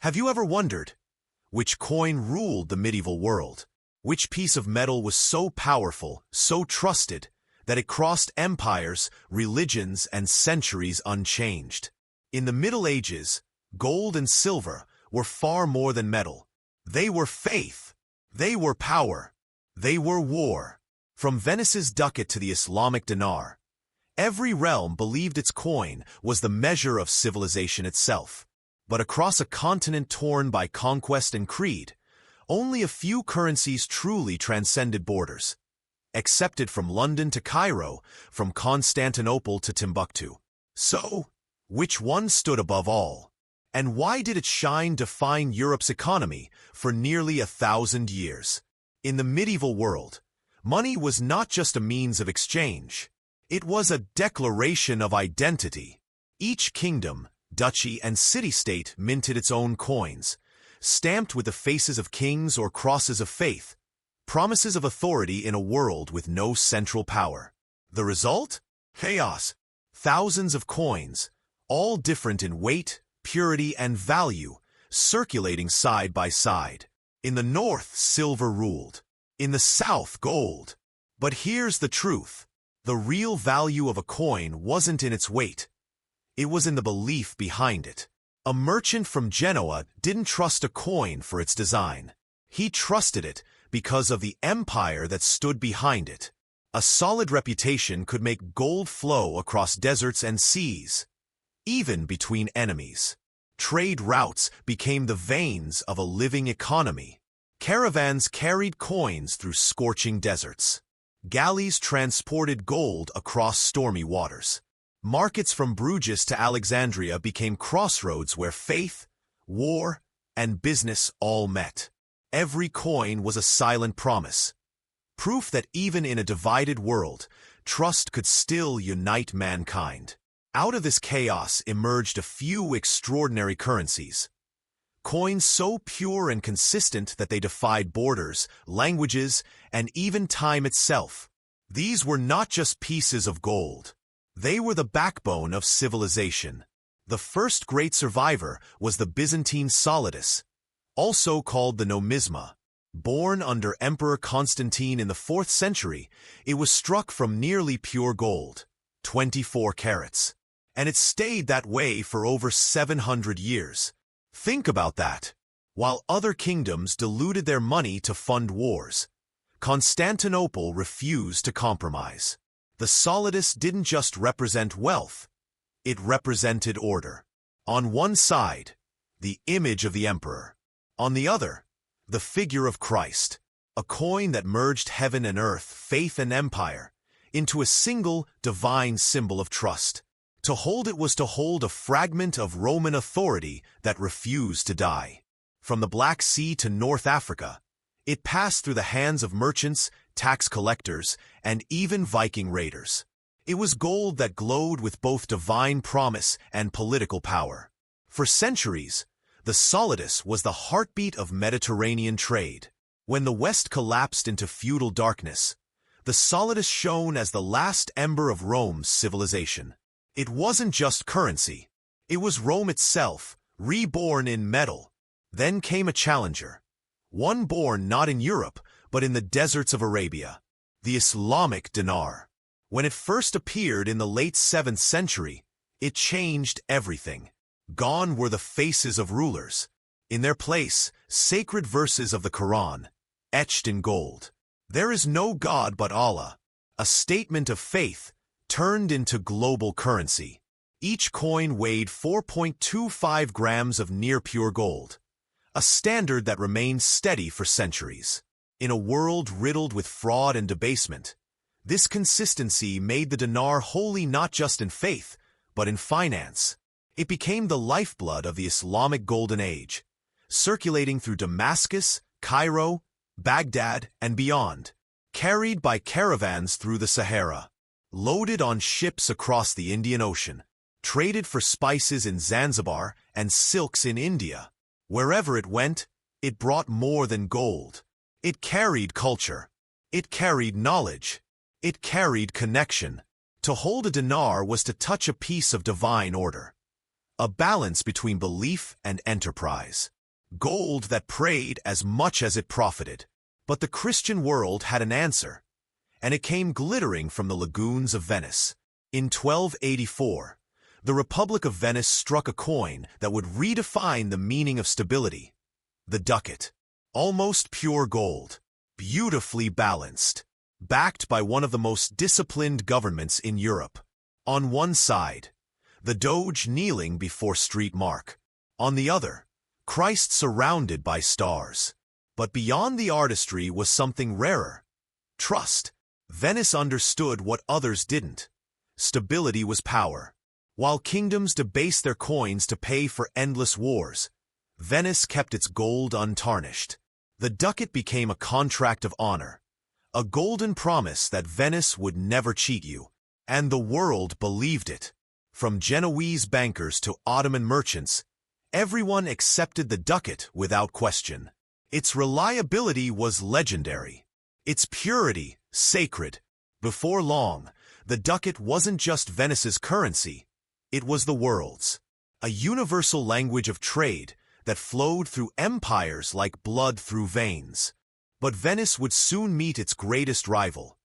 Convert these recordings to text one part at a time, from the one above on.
Have you ever wondered which coin ruled the medieval world? Which piece of metal was so powerful, so trusted, that it crossed empires, religions, and centuries unchanged? In the Middle Ages, gold and silver were far more than metal. They were faith. They were power. They were war. From Venice's ducat to the Islamic dinar, every realm believed its coin was the measure of civilization itself. But across a continent torn by conquest and creed, only a few currencies truly transcended borders. Accepted from London to Cairo, from Constantinople to Timbuktu. So, which one stood above all? And why did its shine define Europe's economy for nearly 1,000 years? In the medieval world, money was not just a means of exchange. It was a declaration of identity. Each kingdom, duchy, and city-state minted its own coins, stamped with the faces of kings or crosses of faith, promises of authority in a world with no central power. The result? Chaos. Thousands of coins, all different in weight, purity, and value, circulating side by side. In the north, silver ruled. In the south, gold. But here's the truth. The real value of a coin wasn't in its weight. It was in the belief behind it. A merchant from Genoa didn't trust a coin for its design. He trusted it because of the empire that stood behind it. A solid reputation could make gold flow across deserts and seas, even between enemies. Trade routes became the veins of a living economy. Caravans carried coins through scorching deserts. Galleys transported gold across stormy waters. Markets from Bruges to Alexandria became crossroads where faith, war, and business all met. Every coin was a silent promise, proof that even in a divided world, trust could still unite mankind. Out of this chaos emerged a few extraordinary currencies. Coins so pure and consistent that they defied borders, languages, and even time itself. These were not just pieces of gold. They were the backbone of civilization. The first great survivor was the Byzantine Solidus, also called the nomisma. Born under Emperor Constantine in the 4th century, it was struck from nearly pure gold, 24 carats. And it stayed that way for over 700 years. Think about that. While other kingdoms diluted their money to fund wars, Constantinople refused to compromise. The solidus didn't just represent wealth, it represented order. On one side, the image of the emperor. On the other, the figure of Christ, a coin that merged heaven and earth, faith and empire, into a single divine symbol of trust. To hold it was to hold a fragment of Roman authority that refused to die. From the Black Sea to North Africa, it passed through the hands of merchants, tax collectors, and even Viking raiders. It was gold that glowed with both divine promise and political power. For centuries, the solidus was the heartbeat of Mediterranean trade. When the West collapsed into feudal darkness, the solidus shone as the last ember of Rome's civilization. It wasn't just currency. It was Rome itself, reborn in metal. Then came a challenger, one born not in Europe, but in the deserts of Arabia, the Islamic dinar. When it first appeared in the late 7th century, it changed everything. Gone were the faces of rulers. In their place, sacred verses of the Quran, etched in gold. There is no God but Allah, a statement of faith turned into global currency. Each coin weighed 4.25 grams of near-pure gold, a standard that remained steady for centuries. In a world riddled with fraud and debasement, this consistency made the dinar holy not just in faith, but in finance. It became the lifeblood of the Islamic Golden Age, circulating through Damascus, Cairo, Baghdad, and beyond, carried by caravans through the Sahara, loaded on ships across the Indian Ocean, traded for spices in Zanzibar and silks in India. Wherever it went, it brought more than gold. It carried culture. It carried knowledge. It carried connection. To hold a dinar was to touch a piece of divine order, a balance between belief and enterprise. Gold that prayed as much as it profited. But the Christian world had an answer, and it came glittering from the lagoons of Venice. In 1284, the Republic of Venice struck a coin that would redefine the meaning of stability. The ducat. Almost pure gold, beautifully balanced, backed by one of the most disciplined governments in Europe. On one side, the Doge kneeling before Street Mark. On the other, Christ surrounded by stars. But beyond the artistry was something rarer. Trust. Venice understood what others didn't. Stability was power. While kingdoms debased their coins to pay for endless wars, Venice kept its gold untarnished. The ducat became a contract of honor, a golden promise that Venice would never cheat you. And the world believed it. From Genoese bankers to Ottoman merchants, everyone accepted the ducat without question. Its reliability was legendary. Its purity, sacred. Before long, the ducat wasn't just Venice's currency, it was the world's. A universal language of trade that flowed through empires like blood through veins. But Venice would soon meet its greatest rival,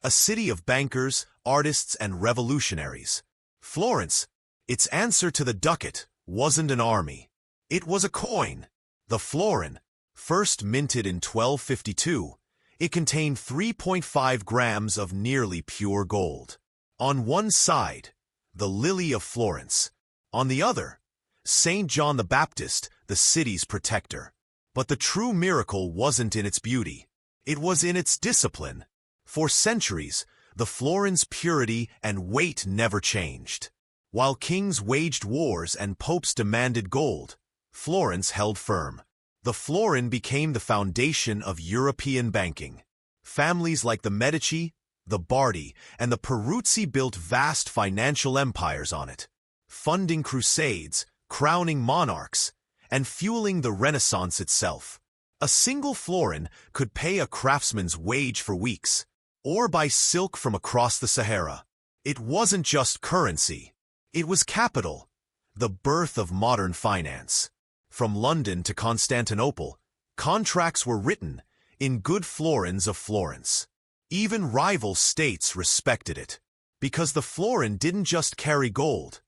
a city of bankers, artists, and revolutionaries. Florence, its answer to the ducat, wasn't an army. It was a coin. The florin, first minted in 1252, it contained 3.5 grams of nearly pure gold. On one side, the Lily of Florence. On the other, St. John the Baptist, the city's protector. But the true miracle wasn't in its beauty. It was in its discipline. For centuries, the florin's purity and weight never changed. While kings waged wars and popes demanded gold, Florence held firm. The florin became the foundation of European banking. Families like the Medici, the Bardi, and the Peruzzi built vast financial empires on it, funding crusades, crowning monarchs, and fueling the Renaissance itself. A single florin could pay a craftsman's wage for weeks, or buy silk from across the Sahara. It wasn't just currency. It was capital, the birth of modern finance. From London to Constantinople, contracts were written in good florins of Florence. Even rival states respected it, because the florin didn't just carry gold,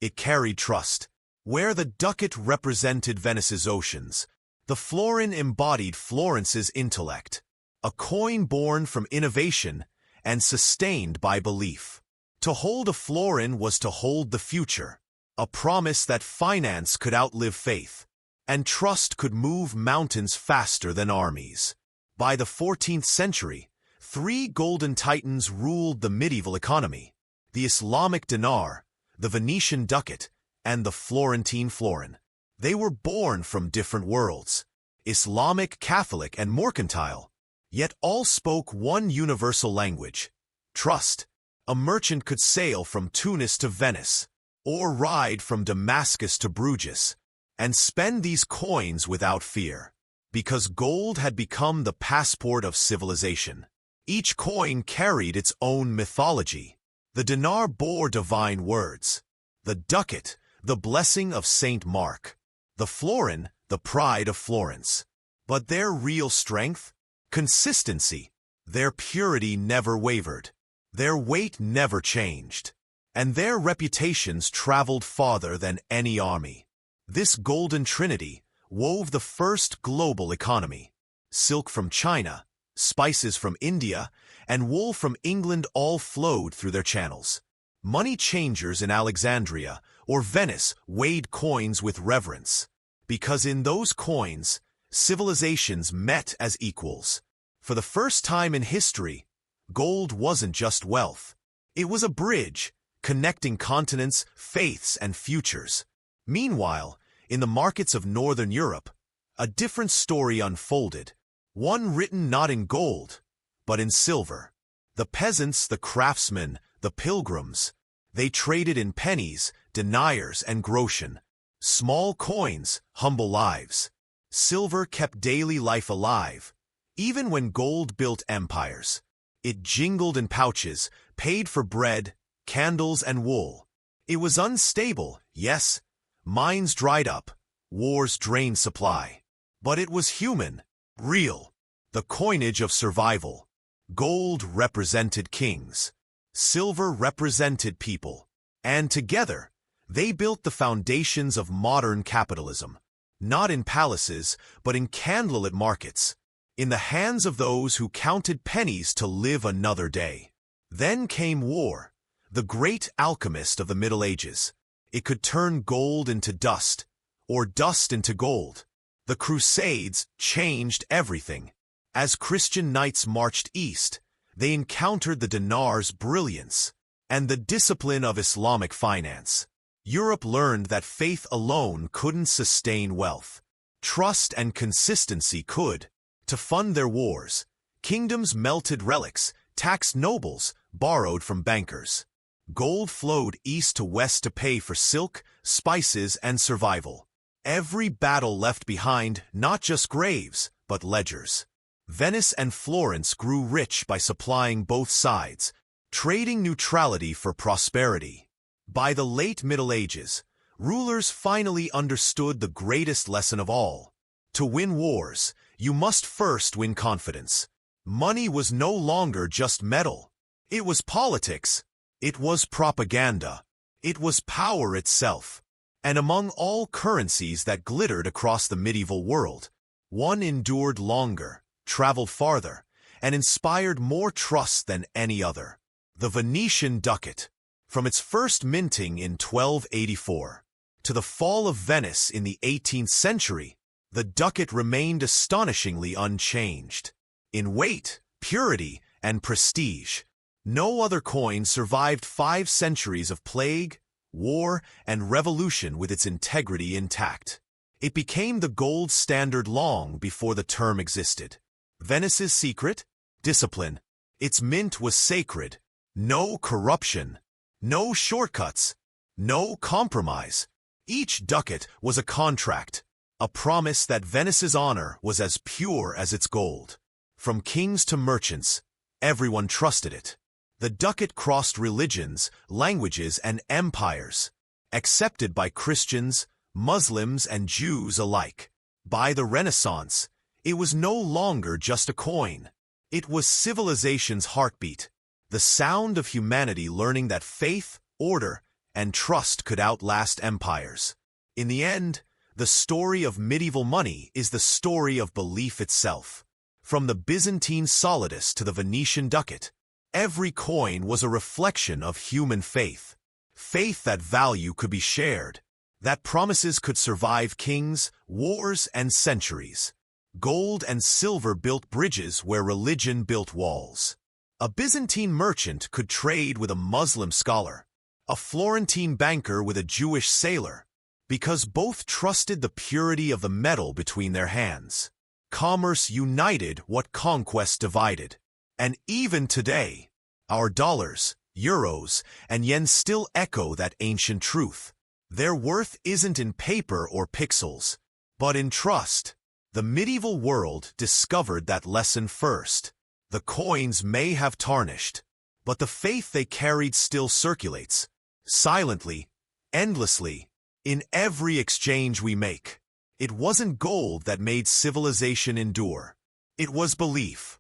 it carried trust. Where the ducat represented Venice's oceans, the florin embodied Florence's intellect, a coin born from innovation and sustained by belief. To hold a florin was to hold the future, a promise that finance could outlive faith, and trust could move mountains faster than armies. By the 14th century, three golden titans ruled the medieval economy: the Islamic dinar, the Venetian ducat, and the Florentine florin. They were born from different worlds, Islamic, Catholic, and mercantile, yet all spoke one universal language: trust. A merchant could sail from Tunis to Venice, or ride from Damascus to Bruges, and spend these coins without fear, because gold had become the passport of civilization. Each coin carried its own mythology. The dinar bore divine words, the ducat, the blessing of Saint Mark, the florin, the pride of Florence. But their real strength? Consistency. Their purity never wavered. Their weight never changed. And their reputations traveled farther than any army. This golden trinity wove the first global economy. Silk from China, spices from India, and wool from England all flowed through their channels. Money changers in Alexandria or Venice weighed coins with reverence, because in those coins, civilizations met as equals. For the first time in history, gold wasn't just wealth. It was a bridge, connecting continents, faiths, and futures. Meanwhile, in the markets of Northern Europe, a different story unfolded, one written not in gold, but in silver. The peasants, the craftsmen, the pilgrims, they traded in pennies, deniers, and groschen. Small coins, humble lives. Silver kept daily life alive, even when gold built empires. It jingled in pouches, paid for bread, candles, and wool. It was unstable, yes, Mines dried up, wars drained supply. But it was human, real, the coinage of survival. Gold represented kings. Silver represented people. And together, they built the foundations of modern capitalism. Not in palaces, but in candlelit markets. In the hands of those who counted pennies to live another day. Then came war, the great alchemist of the Middle Ages. It could turn gold into dust, or dust into gold. The Crusades changed everything. As Christian knights marched east, they encountered the dinar's brilliance and the discipline of Islamic finance. Europe learned that faith alone couldn't sustain wealth. Trust and consistency could. To fund their wars, kingdoms melted relics, taxed nobles, borrowed from bankers. Gold flowed east to west to pay for silk, spices, and survival. Every battle left behind not just graves, but ledgers. Venice and Florence grew rich by supplying both sides, trading neutrality for prosperity. By the late Middle Ages, rulers finally understood the greatest lesson of all. To win wars, you must first win confidence. Money was no longer just metal. It was politics. It was propaganda. It was power itself. And among all currencies that glittered across the medieval world, one endured longer, traveled farther, and inspired more trust than any other. The Venetian Ducat. From its first minting in 1284 to the fall of Venice in the 18th century, the ducat remained astonishingly unchanged. In weight, purity, and prestige, no other coin survived 5 centuries of plague, war, and revolution with its integrity intact. It became the gold standard long before the term existed. Venice's secret? Discipline. Its mint was sacred. No corruption. No shortcuts. No compromise. Each ducat was a contract, a promise that Venice's honor was as pure as its gold. From kings to merchants, everyone trusted it. The ducat crossed religions, languages, and empires, accepted by Christians, Muslims, and Jews alike. By the Renaissance, it was no longer just a coin. It was civilization's heartbeat, the sound of humanity learning that faith, order, and trust could outlast empires. In the end, the story of medieval money is the story of belief itself. From the Byzantine Solidus to the Venetian Ducat, every coin was a reflection of human faith. Faith that value could be shared, that promises could survive kings, wars, and centuries. Gold and silver built bridges where religion built walls. A Byzantine merchant could trade with a Muslim scholar, a Florentine banker with a Jewish sailor, because both trusted the purity of the metal between their hands. Commerce united what conquest divided. And even today, our dollars, euros, and yen still echo that ancient truth. Their worth isn't in paper or pixels, but in trust. The medieval world discovered that lesson first. The coins may have tarnished, but the faith they carried still circulates, silently, endlessly, in every exchange we make. It wasn't gold that made civilization endure. It was belief.